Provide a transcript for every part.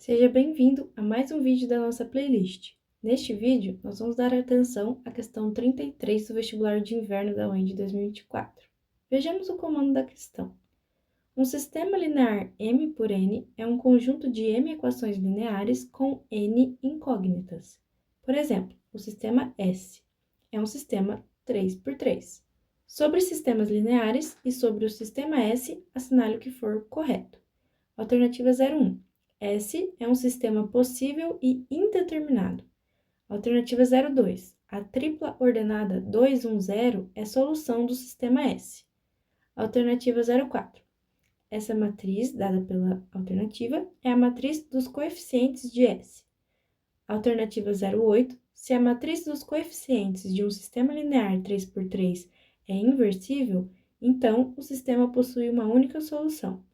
Seja bem-vindo a mais um vídeo da nossa playlist. Neste vídeo, nós vamos dar atenção à questão 33 do vestibular de inverno da UEM de 2024. Vejamos o comando da questão. Um sistema linear M por N é um conjunto de M equações lineares com N incógnitas. Por exemplo, o sistema S é um sistema 3 por 3. Sobre sistemas lineares e sobre o sistema S, assinale o que for correto. Alternativa 01. S é um sistema possível e indeterminado. Alternativa 02. A tripla ordenada 2, 1, 0 é solução do sistema S. Alternativa 04. Essa matriz, dada pela alternativa, é a matriz dos coeficientes de S. Alternativa 08. Se a matriz dos coeficientes de um sistema linear 3 por 3 é inversível, então o sistema possui uma única solução.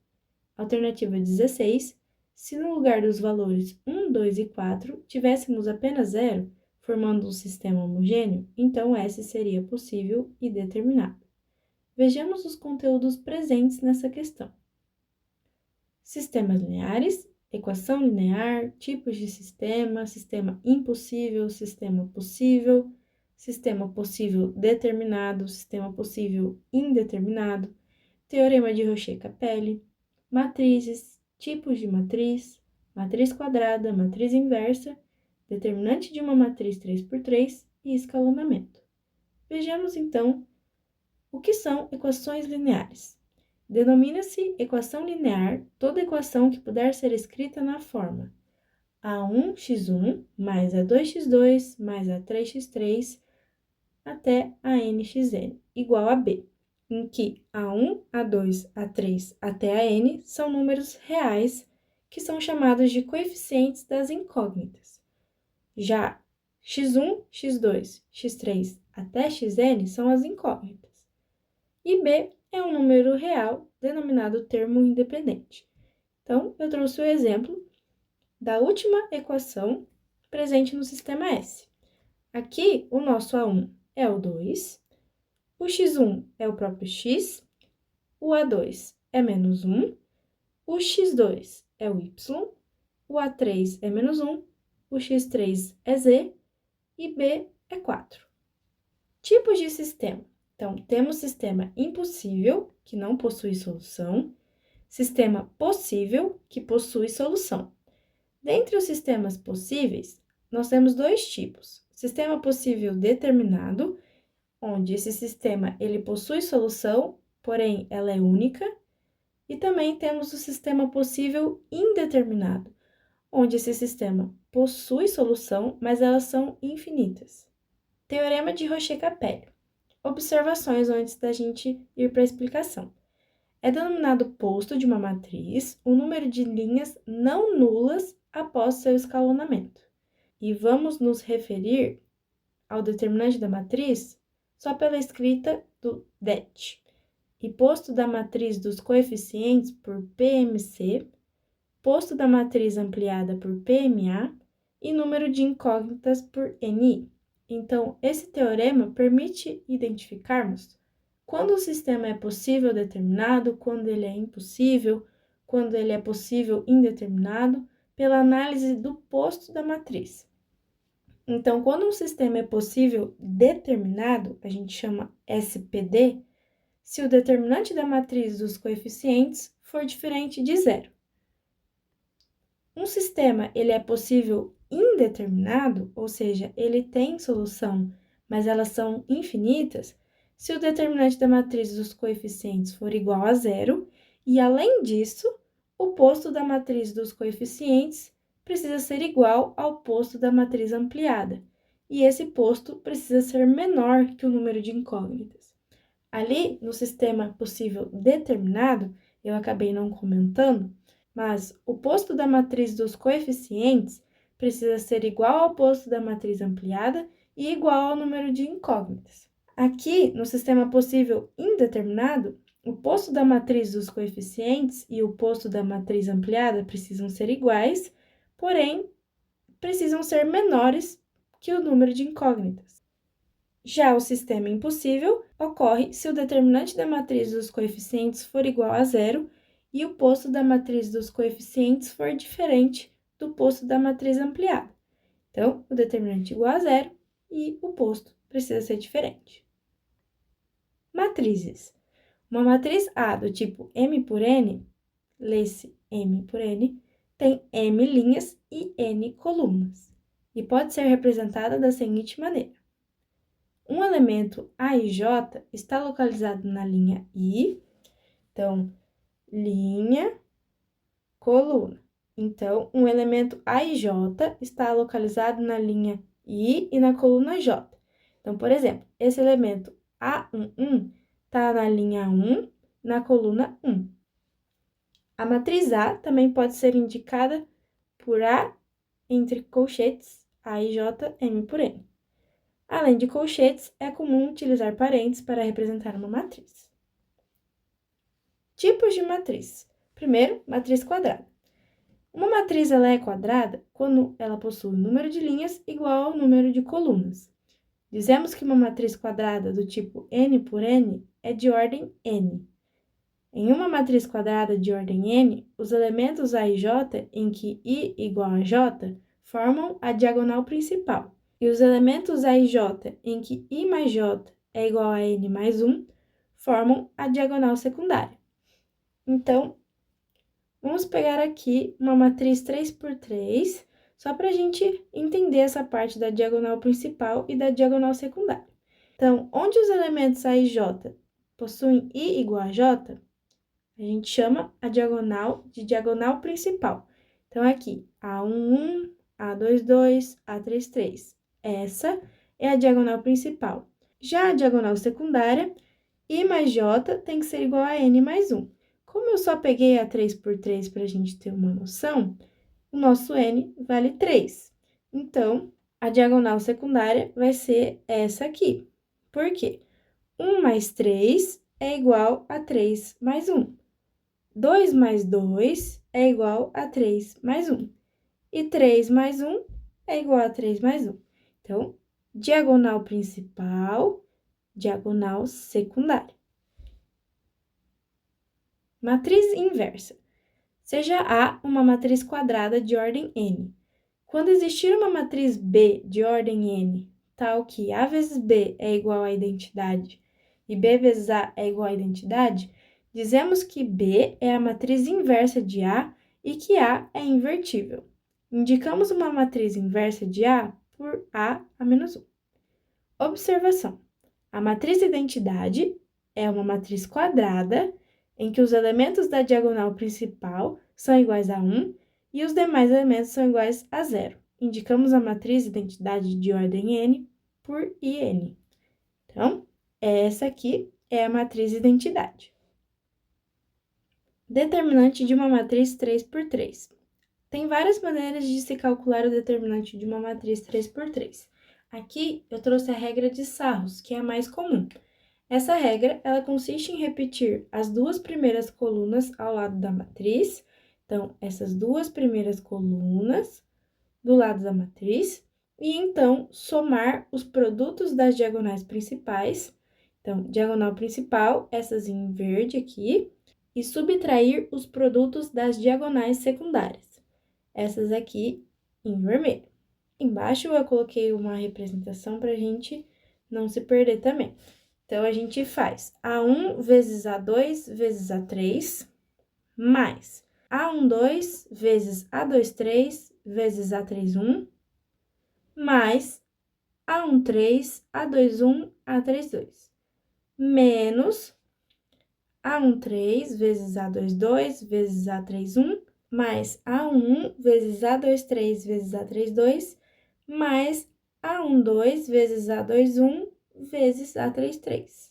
Alternativa 16. Se no lugar dos valores 1, 2 e 4 tivéssemos apenas 0, formando um sistema homogêneo, então S seria possível e determinado. Vejamos os conteúdos presentes nessa questão. Sistemas lineares, equação linear, tipos de sistema, sistema impossível, sistema possível determinado, sistema possível indeterminado, teorema de Rocher-Capelle, matrizes, tipos de matriz, matriz quadrada, matriz inversa, determinante de uma matriz 3 por 3 e escalonamento. Vejamos, então, o que são equações lineares. Denomina-se equação linear toda equação que puder ser escrita na forma A1x1 mais A2x2 mais A3x3 até a nxn igual a b, em que A1, A2, A3 até a n são números reais, que são chamados de coeficientes das incógnitas. Já x1, x2, x3 até xn são as incógnitas. E b é um número real, denominado termo independente. Então, eu trouxe o exemplo da última equação presente no sistema S. Aqui, o nosso A1 é o 2, o x1 é o próprio x, o A2 é menos 1, o x2 é o y, o A3 é menos 1, o x3 é z e b é 4. Tipos de sistema. Então, temos sistema impossível, que não possui solução, sistema possível, que possui solução. Dentre os sistemas possíveis, nós temos dois tipos. Sistema possível determinado, onde esse sistema ele possui solução, porém ela é única, e também temos o sistema possível indeterminado, onde esse sistema possui solução, mas elas são infinitas. Teorema de Rocher-Capelle. Observações antes da gente ir para a explicação. É denominado posto de uma matriz o número de linhas não nulas após seu escalonamento. E vamos nos referir ao determinante da matriz só pela escrita do det, e posto da matriz dos coeficientes por PMC, posto da matriz ampliada por PMA e número de incógnitas por NI. Então, esse teorema permite identificarmos quando o sistema é possível determinado, quando ele é impossível, quando ele é possível indeterminado, pela análise do posto da matriz. Então, quando um sistema é possível determinado, a gente chama SPD, se o determinante da matriz dos coeficientes for diferente de zero. Um sistema ele é possível indeterminado, ou seja, ele tem solução, mas elas são infinitas, se o determinante da matriz dos coeficientes for igual a zero, e além disso, o posto da matriz dos coeficientes precisa ser igual ao posto da matriz ampliada, e esse posto precisa ser menor que o número de incógnitas. Ali, no sistema possível determinado, eu acabei não comentando, mas o posto da matriz dos coeficientes precisa ser igual ao posto da matriz ampliada e igual ao número de incógnitas. Aqui, no sistema possível indeterminado, o posto da matriz dos coeficientes e o posto da matriz ampliada precisam ser iguais, porém, precisam ser menores que o número de incógnitas. Já o sistema impossível ocorre se o determinante da matriz dos coeficientes for igual a zero e o posto da matriz dos coeficientes for diferente do posto da matriz ampliada. Então, o determinante igual a zero e o posto precisa ser diferente. Matrizes. Uma matriz A do tipo M por N, lê-se M por N, tem M linhas e N colunas, e pode ser representada da seguinte maneira. Um elemento A e J está localizado na linha I, então, linha, coluna. Então, um elemento A e J está localizado na linha I e na coluna J. Então, por exemplo, esse elemento A11 está na linha 1, na coluna 1. A matriz A também pode ser indicada por A entre colchetes A e J, M por N. Além de colchetes, é comum utilizar parênteses para representar uma matriz. Tipos de matriz. Primeiro, matriz quadrada. Uma matriz ela é quadrada quando ela possui um número de linhas igual ao número de colunas. Dizemos que uma matriz quadrada do tipo n por n é de ordem n. Em uma matriz quadrada de ordem n, os elementos A e J, em que I igual a J, formam a diagonal principal, e os elementos A e J, em que I mais J é igual a n mais 1, formam a diagonal secundária. Então, vamos pegar aqui uma matriz 3 por 3, só para a gente entender essa parte da diagonal principal e da diagonal secundária. Então, onde os elementos A e J possuem I igual a J, a gente chama a diagonal de diagonal principal. Então, aqui, A11, A22, A33. Essa é a diagonal principal. Já a diagonal secundária, I mais J tem que ser igual a N mais 1. Como eu só peguei a 3 por 3 para a gente ter uma noção, o nosso N vale 3. Então, a diagonal secundária vai ser essa aqui. Por quê? 1 mais 3 é igual a 3 mais 1. 2 mais 2 é igual a 3 mais 1. E 3 mais 1 é igual a 3 mais 1. Então, diagonal principal, diagonal secundária. Matriz inversa. Seja A uma matriz quadrada de ordem n. Quando existir uma matriz B de ordem n, tal que A vezes B é igual à identidade e B vezes A é igual à identidade, dizemos que B é a matriz inversa de A e que A é invertível. Indicamos uma matriz inversa de A por A a menos 1. Observação. A matriz identidade é uma matriz quadrada em que os elementos da diagonal principal são iguais a 1 e os demais elementos são iguais a 0. Indicamos a matriz identidade de ordem n por IN. Então, essa aqui é a matriz identidade. Determinante de uma matriz 3 por 3. Tem várias maneiras de se calcular o determinante de uma matriz 3 por 3. Aqui eu trouxe a regra de Sarros, que é a mais comum. Essa regra, ela consiste em repetir as duas primeiras colunas ao lado da matriz. Então, essas duas primeiras colunas do lado da matriz. E, então, somar os produtos das diagonais principais. Então, diagonal principal, essas em verde aqui. E subtrair os produtos das diagonais secundárias. Essas aqui em vermelho. Embaixo eu coloquei uma representação para a gente não se perder também. Então, a gente faz A1 vezes A2 vezes A3, mais A12 vezes A23 vezes A31, mais A13, A21, A32, menos A13 vezes A22 vezes A31, mais A11 vezes A23 vezes A32, mais A12 vezes A21 vezes A33.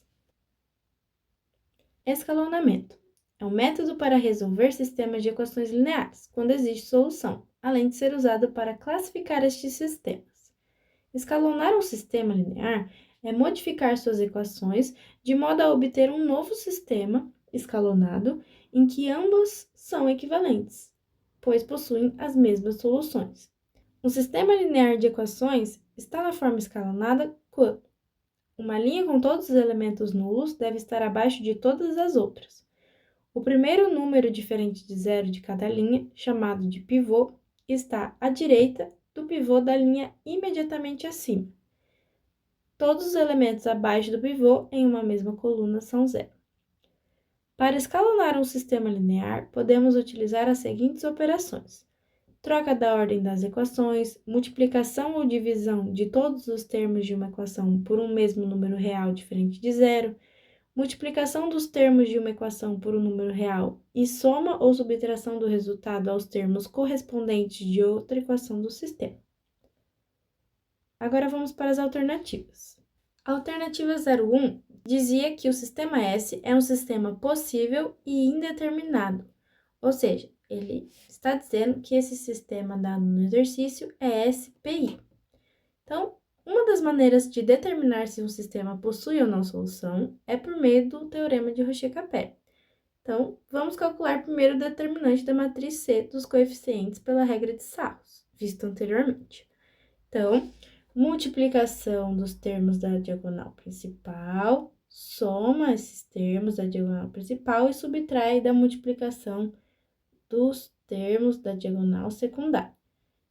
Escalonamento. É um método para resolver sistemas de equações lineares, quando existe solução, além de ser usado para classificar estes sistemas. Escalonar um sistema linear é modificar suas equações de modo a obter um novo sistema escalonado em que ambas são equivalentes, pois possuem as mesmas soluções. Um sistema linear de equações está na forma escalonada quando uma linha com todos os elementos nulos deve estar abaixo de todas as outras. O primeiro número diferente de zero de cada linha, chamado de pivô, está à direita do pivô da linha imediatamente acima. Todos os elementos abaixo do pivô em uma mesma coluna são zero. Para escalonar um sistema linear, podemos utilizar as seguintes operações: troca da ordem das equações, multiplicação ou divisão de todos os termos de uma equação por um mesmo número real diferente de zero, multiplicação dos termos de uma equação por um número real e soma ou subtração do resultado aos termos correspondentes de outra equação do sistema. Agora vamos para as alternativas. A alternativa 01 dizia que o sistema S é um sistema possível e indeterminado, ou seja, ele está dizendo que esse sistema dado no exercício é SPI. Então, uma das maneiras de determinar se um sistema possui ou não solução é por meio do teorema de Rocher-Capelle. Então, vamos calcular primeiro o determinante da matriz C dos coeficientes pela regra de Sarros, visto anteriormente. Então, multiplicação dos termos da diagonal principal, soma esses termos da diagonal principal e subtrai da multiplicação dos termos da diagonal secundária.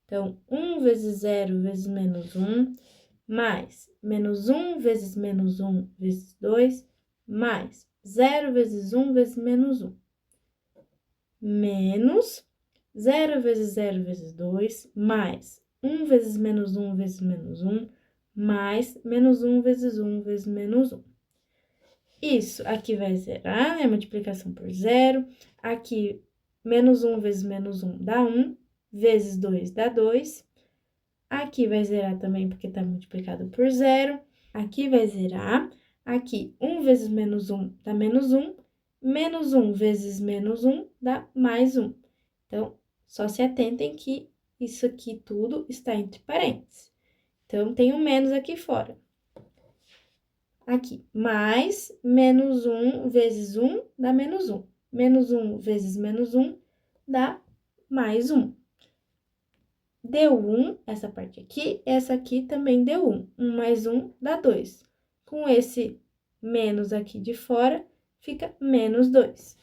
Então, 1 vezes 0 vezes menos 1, mais menos 1 vezes menos 1 vezes 2, mais 0 vezes 1 vezes menos 1, menos 0 vezes 0 vezes 2, mais 1 vezes menos 1 vezes menos 1, mais menos 1 vezes 1 vezes menos 1. Isso aqui vai zerar, né? Multiplicação por zero. Aqui, menos 1 vezes menos 1 dá 1, vezes 2 dá 2. Aqui vai zerar também porque está multiplicado por zero. Aqui vai zerar. Aqui, 1 vezes menos 1 dá menos 1. Menos 1 vezes menos 1 dá mais 1. Então, só se atentem que isso aqui tudo está entre parênteses. Então, tem um menos aqui fora. Aqui, mais menos 1 vezes 1 dá menos 1. Menos 1 vezes menos 1 dá mais 1. Deu 1, essa parte aqui, essa aqui também deu 1. 1 mais 1 dá 2. Com esse menos aqui de fora, fica menos 2.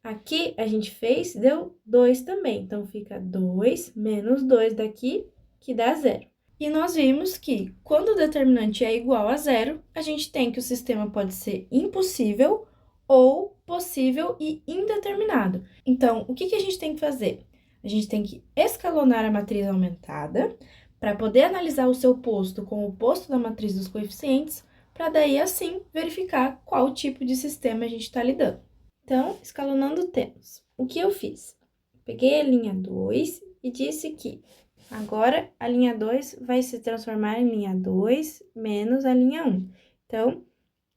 Aqui, a gente fez, deu 2 também. Então, fica 2 menos 2 daqui, que dá 0. E nós vimos que, quando o determinante é igual a 0, a gente tem que o sistema pode ser impossível ou possível e indeterminado. Então, o que a gente tem que fazer? A gente tem que escalonar a matriz aumentada para poder analisar o seu posto com o posto da matriz dos coeficientes, para daí, assim, verificar qual tipo de sistema a gente está lidando. Então, escalonando temos. O que eu fiz? Peguei a linha 2 e disse que agora a linha 2 vai se transformar em linha 2 menos a linha 1. Então,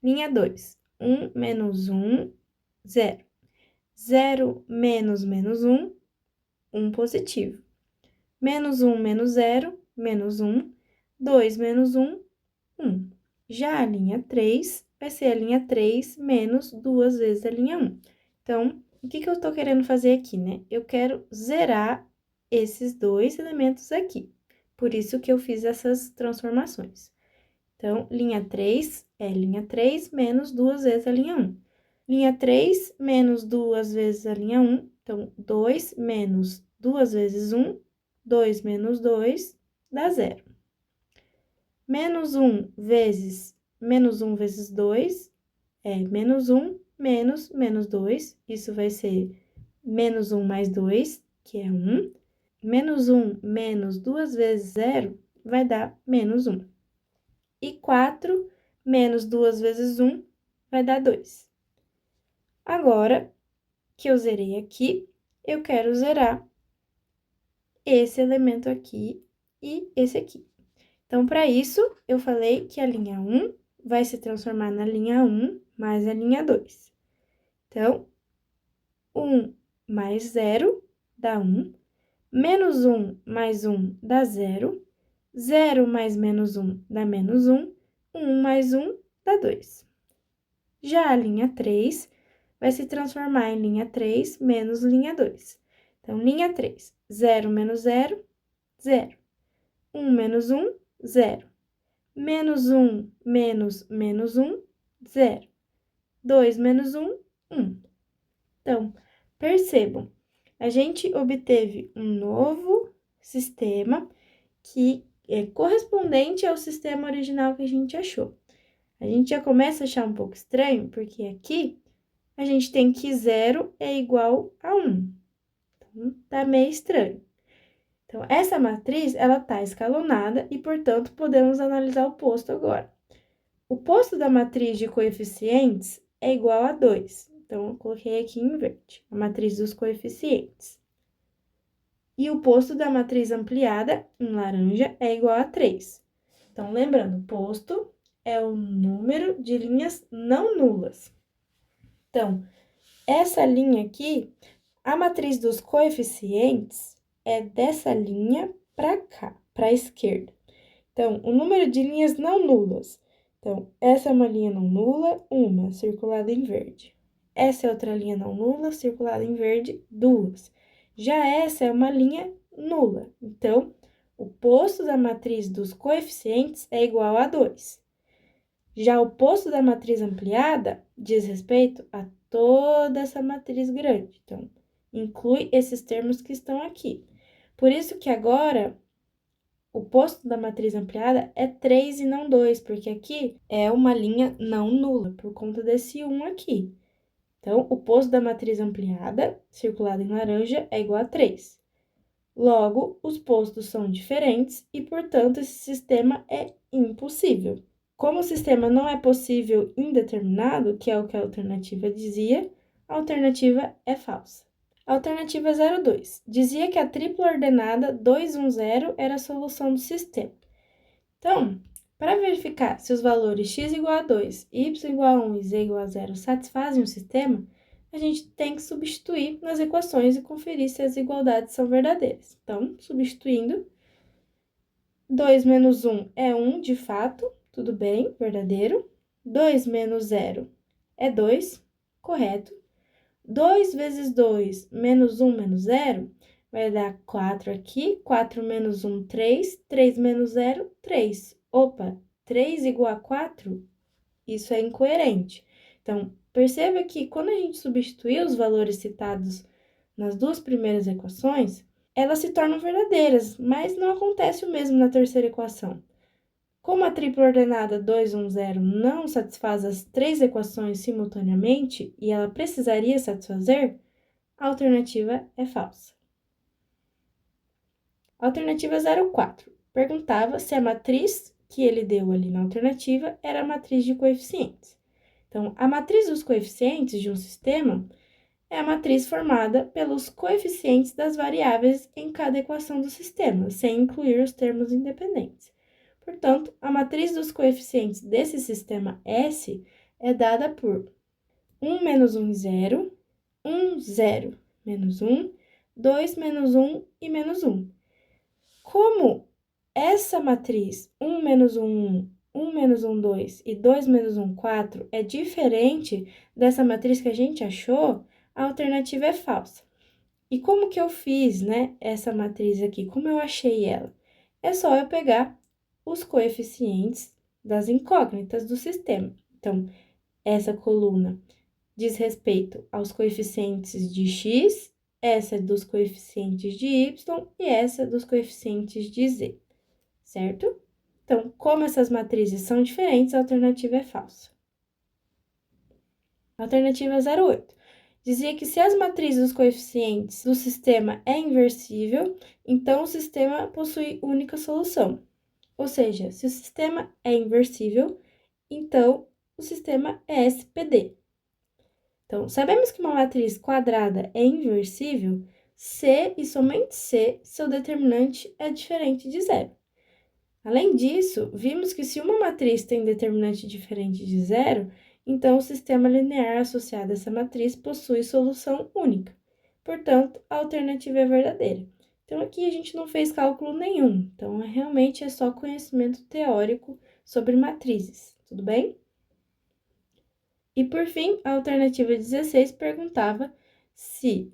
linha 2, 1 menos 1, 0. 0 menos menos 1, 1 positivo. Menos 1 menos 0, menos 1. 2 menos 1, 1. Já a linha 3 vai ser a linha 3 menos 2 vezes a linha 1. Então, o que eu estou querendo fazer aqui, né? Eu quero zerar esses dois elementos aqui. Por isso que eu fiz essas transformações. Então, linha 3 é linha 3 menos 2 vezes a linha 1. Linha 3 menos 2 vezes a linha 1. Então, 2 menos 2 vezes 1, 2 menos 2 dá 0. Menos 1 vezes 2 é menos 1 menos menos 2. Isso vai ser menos 1 mais 2, que é 1. Menos 1 menos 2 vezes 0 vai dar menos 1. E 4 menos 2 vezes 1 vai dar 2. Agora que eu zerei aqui, eu quero zerar esse elemento aqui e esse aqui. Então, para isso, eu falei que a linha 1 vai se transformar na linha 1 mais a linha 2. Então, 1 mais 0 dá 1. Menos 1 mais 1 dá 0. 0 mais menos 1 dá menos 1. 1 mais 1 dá 2. Já a linha 3 vai se transformar em linha 3 menos linha 2. Então, linha 3, 0 menos 0, 0. 1 menos 1, 0. Menos 1 menos menos 1, 0. 2 menos 1, 1. Então, percebam a gente obteve um novo sistema que é correspondente ao sistema original que a gente achou. A gente já começa a achar um pouco estranho, porque aqui a gente tem que 0 é igual a 1. Então, tá meio estranho. Então, essa matriz, ela tá escalonada e, portanto, podemos analisar o posto agora. O posto da matriz de coeficientes é igual a 2. Então, eu coloquei aqui em verde, a matriz dos coeficientes. E o posto da matriz ampliada, em laranja, é igual a 3. Então, lembrando, posto é o número de linhas não nulas. Então, essa linha aqui, a matriz dos coeficientes é dessa linha para cá, para a esquerda. Então, o número de linhas não nulas. Então, essa é uma linha não nula, uma, circulada em verde. Essa é outra linha não nula, circulada em verde, duas. Já essa é uma linha nula. Então, o posto da matriz dos coeficientes é igual a 2. Já o posto da matriz ampliada diz respeito a toda essa matriz grande. Então, inclui esses termos que estão aqui. Por isso que agora, o posto da matriz ampliada é 3 e não 2, porque aqui é uma linha não nula, por conta desse 1 aqui. Então, o posto da matriz ampliada, circulada em laranja, é igual a 3. Logo, os postos são diferentes e, portanto, esse sistema é impossível. Como o sistema não é possível indeterminado, que é o que a alternativa dizia, a alternativa é falsa. Alternativa 02. Dizia que a tripla ordenada 210 era a solução do sistema. Então, para verificar se os valores x igual a 2, y igual a 1 e z igual a 0 satisfazem o sistema, a gente tem que substituir nas equações e conferir se as igualdades são verdadeiras. Então, substituindo, 2 menos 1 é 1, de fato, tudo bem, verdadeiro. 2 menos 0 é 2, correto. 2 vezes 2 menos 1 menos 0 vai dar 4 aqui. 4 menos 1, 3. 3 menos 0, 3. Opa, 3 igual a 4? Isso é incoerente. Então, perceba que quando a gente substituir os valores citados nas duas primeiras equações, elas se tornam verdadeiras, mas não acontece o mesmo na terceira equação. Como a tripla ordenada 210 não satisfaz as três equações simultaneamente e ela precisaria satisfazer, a alternativa é falsa. Alternativa 04. Perguntava se a matriz que ele deu ali na alternativa era a matriz de coeficientes. Então, a matriz dos coeficientes de um sistema é a matriz formada pelos coeficientes das variáveis em cada equação do sistema, sem incluir os termos independentes. Portanto, a matriz dos coeficientes desse sistema S é dada por 1 menos 1, 0, 1, 0, menos 1, 2 menos 1 e menos 1. Como essa matriz 1 menos 1, 1, 1 menos 1, 2 e 2 menos 1, 4 é diferente dessa matriz que a gente achou, a alternativa é falsa. E como que eu fiz, né, essa matriz aqui? Como eu achei ela? É só eu pegar os coeficientes das incógnitas do sistema. Então, essa coluna diz respeito aos coeficientes de x, essa é dos coeficientes de y e essa é dos coeficientes de z, certo? Então, como essas matrizes são diferentes, a alternativa é falsa. Alternativa 08. Dizia que se as matrizes dos coeficientes do sistema é inversível, então o sistema possui única solução. Ou seja, se o sistema é inversível, então o sistema é SPD. Então, sabemos que uma matriz quadrada é inversível se e somente se seu determinante é diferente de zero. Além disso, vimos que se uma matriz tem determinante diferente de zero, então o sistema linear associado a essa matriz possui solução única. Portanto, a alternativa é verdadeira. Então, aqui a gente não fez cálculo nenhum, então realmente é só conhecimento teórico sobre matrizes, tudo bem? E por fim, a alternativa 16 perguntava se,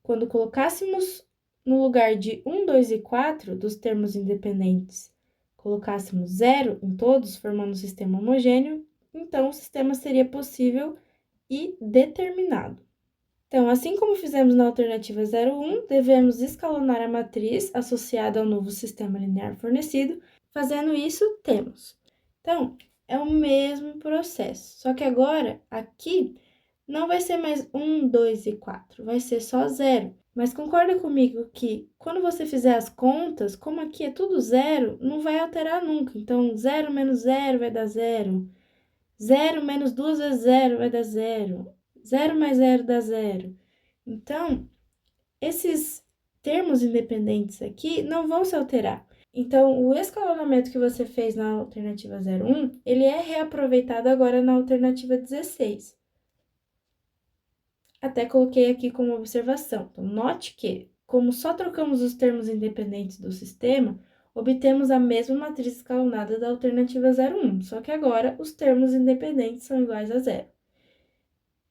quando colocássemos no lugar de 1, 2 e 4 dos termos independentes, colocássemos 0 em todos, formando um sistema homogêneo, então o sistema seria possível e determinado. Então, assim como fizemos na alternativa 01, devemos escalonar a matriz associada ao novo sistema linear fornecido. Fazendo isso, temos. Então, é o mesmo processo, só que agora, aqui, não vai ser mais 1, 2 e 4, vai ser só 0. Mas concorda comigo que, quando você fizer as contas, como aqui é tudo zero, não vai alterar nunca. Então, 0 menos 0 vai dar 0. 0 menos 2 vezes 0 vai dar 0. 0 mais 0 dá 0. Então, esses termos independentes aqui não vão se alterar. Então, o escalonamento que você fez na alternativa 01, ele é reaproveitado agora na alternativa 16. Até coloquei aqui como observação. Então, note que, como só trocamos os termos independentes do sistema, obtemos a mesma matriz escalonada da alternativa 01, só que agora os termos independentes são iguais a zero.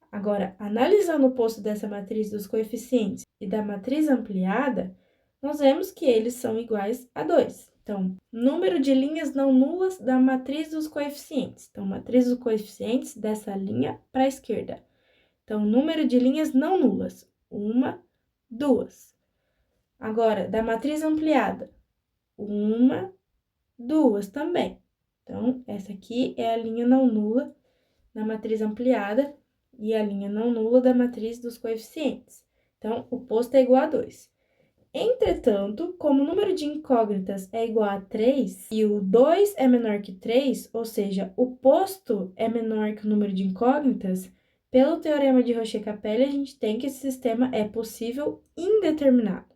Agora, analisando o posto dessa matriz dos coeficientes e da matriz ampliada, nós vemos que eles são iguais a 2. Então, número de linhas não nulas da matriz dos coeficientes. Então, matriz dos coeficientes dessa linha para a esquerda. Então, número de linhas não nulas. 1, 2. Agora, da matriz ampliada. 1, 2 também. Então, essa aqui é a linha não nula da matriz ampliada e a linha não nula da matriz dos coeficientes. Então, o posto é igual a 2. Entretanto, como o número de incógnitas é igual a 3 e o 2 é menor que 3, ou seja, o posto é menor que o número de incógnitas, pelo teorema de Rocher-Capelle, a gente tem que esse sistema é possível indeterminado.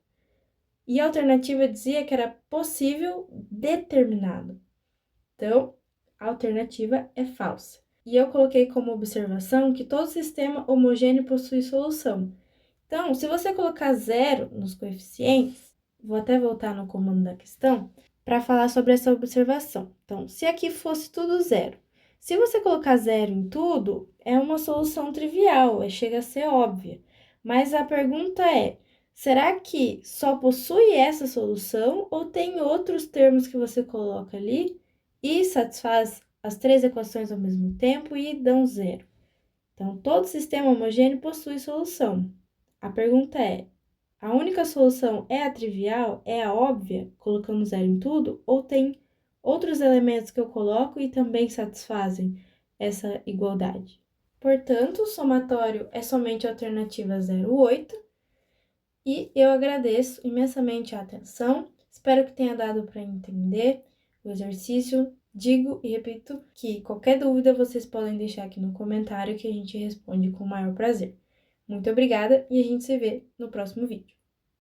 E a alternativa dizia que era possível determinado. Então, a alternativa é falsa. E eu coloquei como observação que todo sistema homogêneo possui solução. Então, se você colocar 0 nos coeficientes, vou até voltar no comando da questão para falar sobre essa observação. Então, se aqui fosse tudo 0, se você colocar 0 em tudo, é uma solução trivial, chega a ser óbvia. Mas a pergunta é, será que só possui essa solução ou tem outros termos que você coloca ali e satisfaz as 3 equações ao mesmo tempo e dão 0? Então, todo sistema homogêneo possui solução. A pergunta é, a única solução é a trivial, é a óbvia, colocando 0 em tudo, ou tem outros elementos que eu coloco e também satisfazem essa igualdade? Portanto, o somatório é somente a alternativa 08, e eu agradeço imensamente a atenção, espero que tenha dado para entender o exercício. Digo e repito que qualquer dúvida vocês podem deixar aqui no comentário que a gente responde com o maior prazer. Muito obrigada e a gente se vê no próximo vídeo.